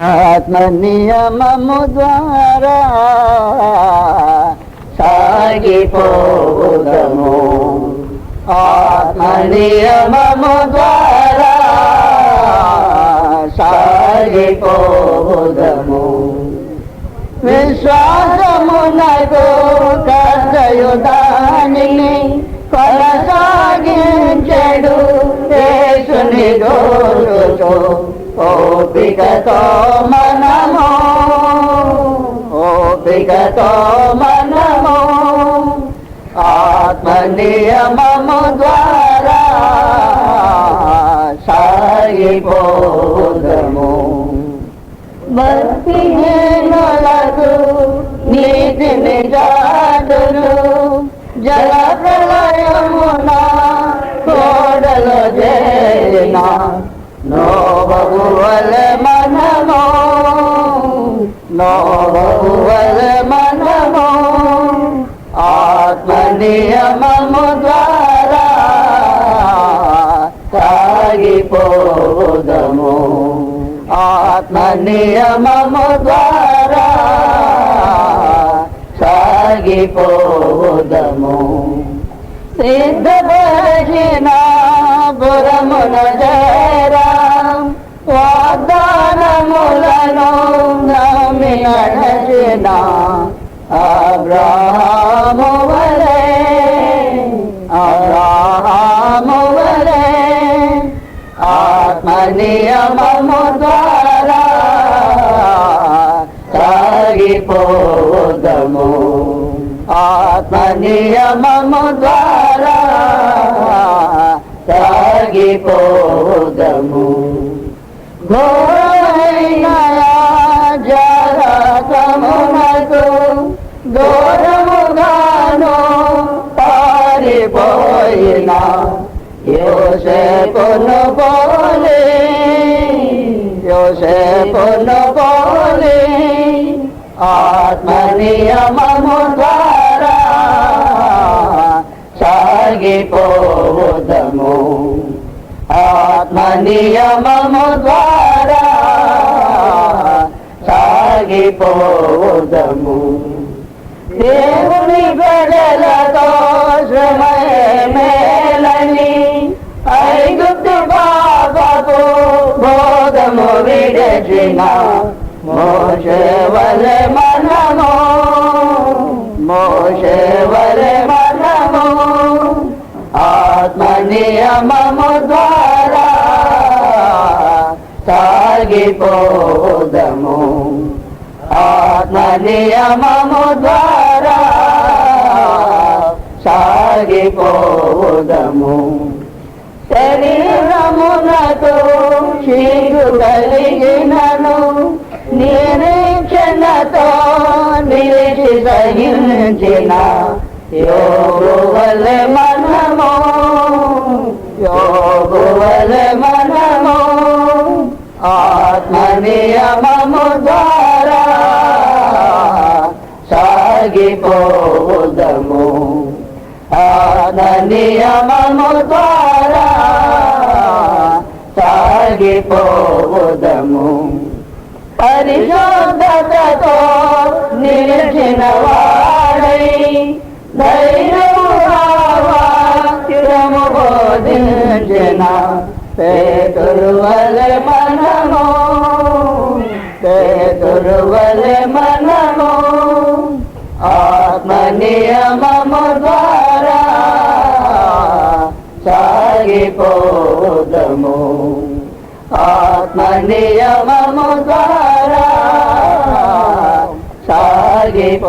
ఆత్మ నియమము ద్వారా సాగిపోవుదము. ఆత్మ నియమము ద్వారా సాగిపోవుదము. విశ్వాసమునకు కర్తయుధానిని కొనసాగించెడు యేసుని గోరుచు ఓపికతో మనము ఆత్మ నియమము ద్వారా సాగిపోదము. భక్తిహీనులకు నీతి నిజాదులు జల ప్రళయమున కోడలు చేరిన నోబహువల మనము ఆత్మ నియమము ద్వారా సాగిపోదము. ఆత్మ నియమము ద్వారా సాగిపోదము. సిద్ధపరిచిన పురమున చేరా వాగ్దానములను నమ్మి నడచిన అబ్రహాము వలె ఆత్మ నియమము ద్వారా సాగిపోదము. ఆత్మ నియమము ద్వారా సాగిపోదము. ఘోరమైన జరకమునకు ఘోరముగాను పారిపోయిన యోసేపును పోలి ఆత్మ నియమము ద్వారా సాగిపోదము. ఆత్మ నియమము ద్వారా సాగిపోదము. దేవుని ప్రజలతో శ్రమేలని ఐగుప్తు పాపపు బోధము విడచిన మోషే వలె మనము ఆత్మ నియమము ద్వారా సాగిపోదము. ఆత్మ నియమము ద్వారా సాగిపోదము. శరీరమునకు చీరు కలిగినను నిరీక్షణతో నిలిచి సహించిన యోగు వలె మనము ఆత్మ నియమము ద్వారా సాగిపోదము. ఆత్మ నియమము ద్వారా సాగిపోదము. పరిశుద్ధతతో నిలిచిన వాడై ధైర్యము బోధించిన పేతురు వలె మనము ఆత్మ నియమము ద్వారా సాగిపోదము. ఆత్మ నియమము ద్వారా సాగిపోదము.